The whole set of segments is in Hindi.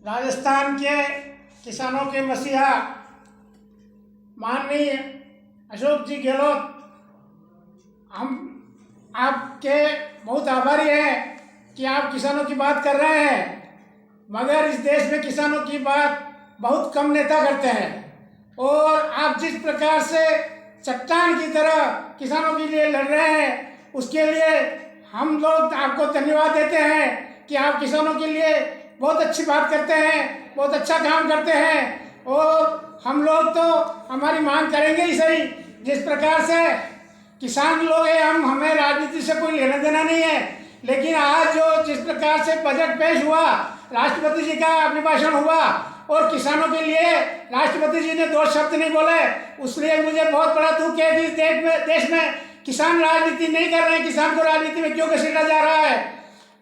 राजस्थान के किसानों के मसीहा माननीय अशोक जी गहलोत, हम आपके बहुत आभारी हैं कि आप किसानों की बात कर रहे हैं, मगर इस देश में किसानों की बात बहुत कम नेता करते हैं। और आप जिस प्रकार से चट्टान की तरह किसानों के लिए लड़ रहे हैं, उसके लिए हम लोग आपको धन्यवाद देते हैं कि आप किसानों के लिए बहुत अच्छी बात करते हैं, बहुत अच्छा काम करते हैं। और हम लोग तो हमारी मांग करेंगे ही सही। जिस प्रकार से किसान लोग हैं, हमें राजनीति से कोई लेना देना नहीं है, लेकिन आज जो जिस प्रकार से बजट पेश हुआ, राष्ट्रपति जी का अभिभाषण हुआ और किसानों के लिए राष्ट्रपति जी ने 2 शब्द नहीं बोले, उसलिए मुझे बहुत बड़ा दुख है कि देश में किसान राजनीति नहीं कर रहे हैं। किसान को राजनीति में क्यों घसीटा जा रहा है।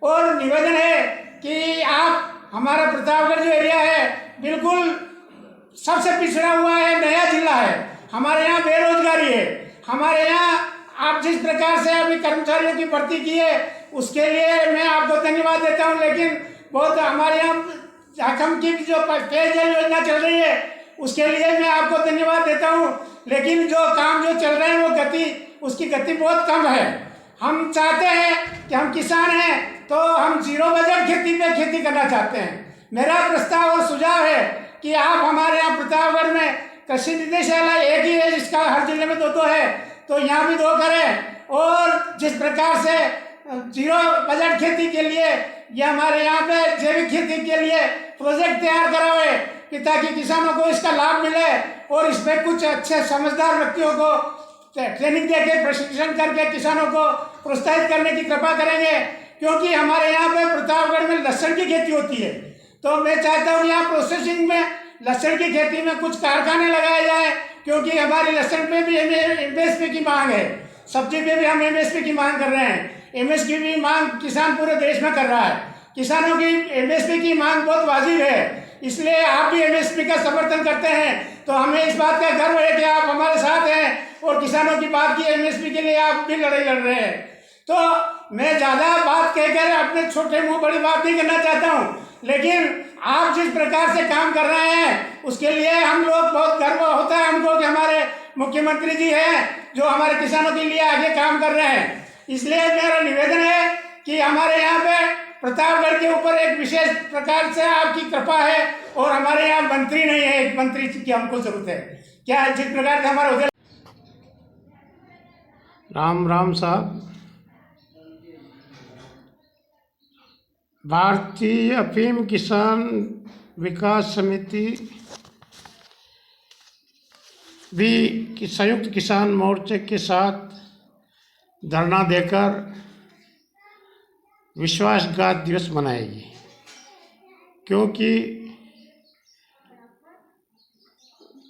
और निवेदन है कि आप, हमारा प्रतापगढ़ जो एरिया है बिल्कुल सबसे पिछड़ा हुआ है, नया जिला है, हमारे यहाँ बेरोजगारी है। हमारे यहाँ आप जिस प्रकार से अभी कर्मचारियों की भर्ती की है, उसके लिए मैं आपको धन्यवाद देता हूँ, लेकिन बहुत हमारे यहाँ झारखंड की जो पेयजल योजना चल रही है, उसके लिए मैं आपको धन्यवाद देता हूँ, लेकिन जो काम जो चल रहे हैं वो उसकी गति बहुत कम है। हम चाहते हैं कि हम किसान हैं तो हम 0 बजट खेती पे खेती करना चाहते हैं। मेरा प्रस्ताव और सुझाव है कि आप हमारे यहाँ प्रतापगढ़ में कृषि निदेशालय एक ही है, जिसका हर जिले में 2 है, तो यहाँ भी 2 करें। और जिस प्रकार से 0 बजट खेती के लिए ये हमारे यहाँ पे जैविक खेती के लिए प्रोजेक्ट तैयार करावे कि ताकि किसानों को इसका लाभ मिले। और इसमें कुछ अच्छे समझदार व्यक्तियों को ट्रेनिंग देके प्रशिक्षण करके किसानों को प्रोत्साहित करने की कृपा करेंगे, क्योंकि हमारे यहाँ पे प्रतापगढ़ में लहसुन की खेती होती है। तो मैं चाहता हूँ यहाँ प्रोसेसिंग में लहसुन की खेती में कुछ कारखाने लगाए जाए, क्योंकि हमारी लहसुन पे भी MSP की मांग है, सब्जी पे भी हम MSP की मांग कर रहे हैं। MSP की मांग किसान पूरे देश में कर रहा है। किसानों की MSP की मांग बहुत वाजिब है, इसलिए आप भी MSP का समर्थन करते हैं, तो हमें इस बात का गर्व है कि आप हमारे साथ हैं और किसानों की बात की MSP के लिए आप भी लड़ाई लड़ रहे हैं। तो मैं ज़्यादा बात कहकर अपने छोटे मुंह बड़ी बात नहीं करना चाहता हूँ, लेकिन आप जिस प्रकार से काम कर रहे हैं उसके लिए हम लोग बहुत गर्व होता है हमको कि हमारे मुख्यमंत्री जी हैं जो हमारे किसानों के लिए आगे काम कर रहे हैं। इसलिए मेरा निवेदन है कि हमारे यहाँ पे प्रतापगढ़ के ऊपर एक विशेष प्रकार से आपकी कृपा है, और हमारे यहाँ मंत्री नहीं है, एक मंत्री की हमको जरूरत है। क्या जिस प्रकार से हमारा उद्योग। राम राम साहब, भारतीय अफीम किसान विकास समिति भी संयुक्त किसान मोर्चे के साथ धरना देकर विश्वासघात दिवस मनाएगी, क्योंकि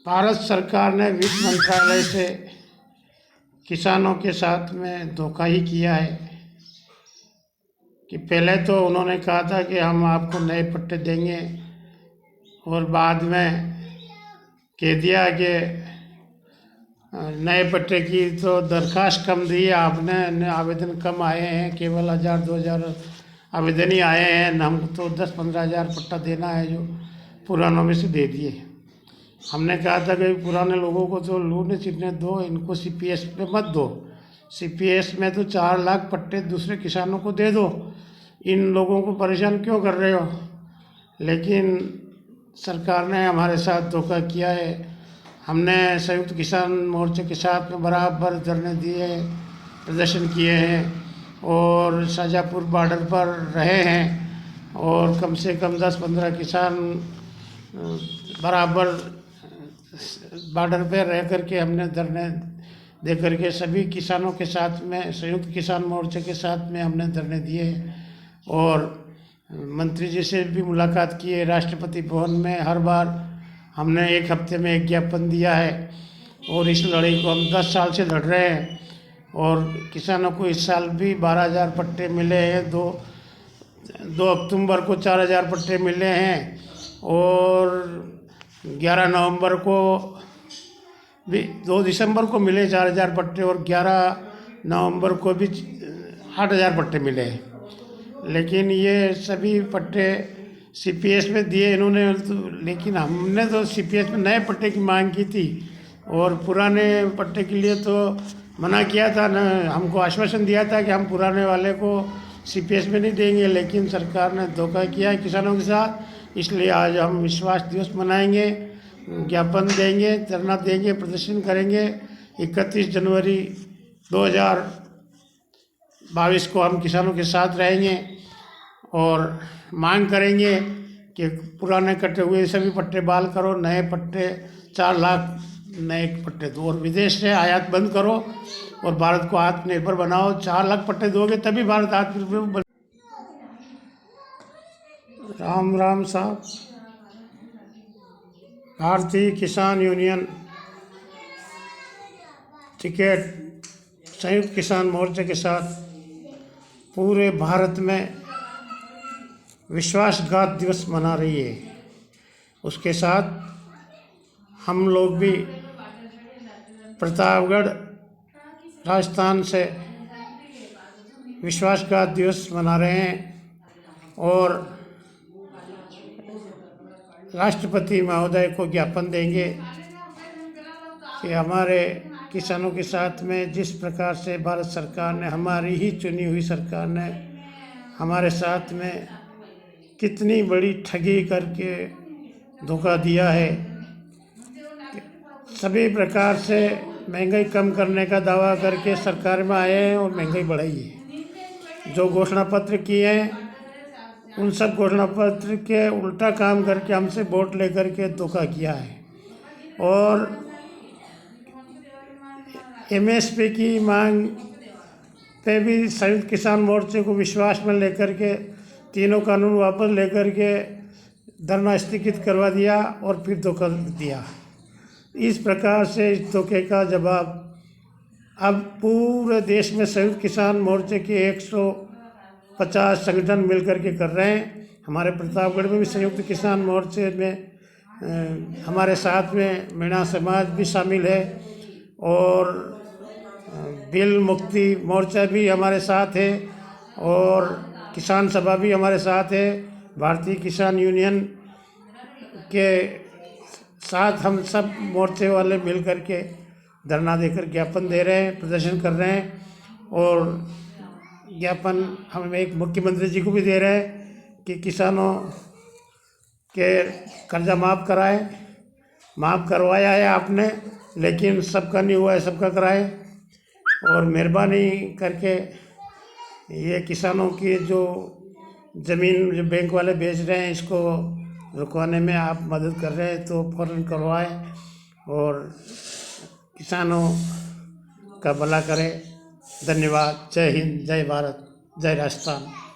भारत सरकार ने वित्त मंत्रालय से किसानों के साथ में धोखा ही किया है। कि पहले तो उन्होंने कहा था कि हम आपको नए पट्टे देंगे, और बाद में कह दिया कि नए पट्टे की तो दरखास्त कम दी है आपने, आवेदन कम आए हैं, केवल 1000-2000 आवेदन ही आए हैं, हम तो 10-15 हज़ार पट्टा देना है जो पुरानों में से दे दिए। हमने कहा था कि पुराने लोगों को तो लूटने छिटने दो, इनको CPS पे मत दो। CPS में तो 4 लाख पट्टे दूसरे किसानों को दे दो, इन लोगों को परेशान क्यों कर रहे हो। लेकिन सरकार ने हमारे साथ धोखा किया है। हमने संयुक्त किसान मोर्चे के साथ में बराबर धरने दिए, प्रदर्शन किए हैं और शाजापुर बॉर्डर पर रहे हैं, और कम से कम 10-15 किसान बराबर बॉर्डर पर रह करके हमने धरने दे करके सभी किसानों के साथ में, संयुक्त किसान मोर्चे के साथ में हमने धरने दिए। और मंत्री जी से भी मुलाकात की है, राष्ट्रपति भवन में हर बार हमने 1 हफ्ते में एक ज्ञापन दिया है, और इस लड़ाई को हम 10 साल से लड़ रहे हैं। और किसानों को इस साल भी 12,000 पट्टे मिले हैं, 2 अक्टूबर को 4,000 पट्टे मिले हैं, और 11 नवंबर को भी 2 दिसंबर को मिले 4,000 पट्टे, और 11 नवंबर को भी 8,000 पट्टे मिले। लेकिन ये सभी पट्टे सीपीएस में दिए इन्होंने तो, लेकिन हमने तो सीपीएस में नए पट्टे की मांग की थी और पुराने पट्टे के लिए तो मना किया था न। हमको आश्वासन दिया था कि हम पुराने वाले को सीपीएस में नहीं देंगे, लेकिन सरकार ने धोखा किया है किसानों के साथ। इसलिए आज हम विश्वास दिवस मनाएंगे, ज्ञापन देंगे, धरना देंगे, प्रदर्शन करेंगे। 31 जनवरी 2022 को हम किसानों के साथ रहेंगे और मांग करेंगे कि पुराने कटे हुए सभी पट्टे बहाल करो, नए पट्टे 4 लाख नए पट्टे दो और विदेश से आयात बंद करो और भारत को आत्मनिर्भर बनाओ। 4 लाख पट्टे दोगे तभी भारत आत्मनिर्भर बन। राम राम साहब। भारतीय किसान यूनियन टिकट संयुक्त किसान मोर्चे के साथ पूरे भारत में विश्वासघात दिवस मना रही है। उसके साथ हम लोग भी प्रतापगढ़ राजस्थान से विश्वासघात दिवस मना रहे हैं और राष्ट्रपति महोदय को ज्ञापन देंगे कि हमारे किसानों के साथ में जिस प्रकार से भारत सरकार ने, हमारी ही चुनी हुई सरकार ने हमारे साथ में कितनी बड़ी ठगी करके धोखा दिया है। सभी प्रकार से महंगाई कम करने का दावा करके सरकार में आए हैं और महंगाई बढ़ाई है। जो घोषणा पत्र किए हैं उन सब घोषणा पत्र के उल्टा काम करके हमसे वोट लेकर के धोखा किया है। और एमएसपी की मांग पे भी संयुक्त किसान मोर्चे को विश्वास में लेकर के तीनों कानून वापस लेकर के धरना स्थगित करवा दिया और फिर धोखा दिया। इस प्रकार से इस धोखे का जवाब अब पूरे देश में संयुक्त किसान मोर्चे के 150 संगठन मिलकर के कर रहे हैं। हमारे प्रतापगढ़ में भी संयुक्त किसान मोर्चे में हमारे साथ में मीणा समाज भी शामिल है और बिल मुक्ति मोर्चा भी हमारे साथ है और किसान सभा भी हमारे साथ है। भारतीय किसान यूनियन के साथ हम सब मोर्चे वाले मिल कर के धरना देकर ज्ञापन दे रहे हैं, प्रदर्शन कर रहे हैं और ज्ञापन हम एक मुख्यमंत्री जी को भी दे रहे हैं कि किसानों के कर्जा माफ़ कराएं। माफ़ करवाया है आपने, लेकिन सबका नहीं हुआ है, सबका कराएं और मेहरबानी करके ये किसानों की जो ज़मीन जो बैंक वाले बेच रहे हैं इसको रुकवाने में आप मदद कर रहे हैं तो फ़ौरन करवाएं और किसानों का भला करें। धन्यवाद। जय हिंद, जय भारत, जय राजस्थान।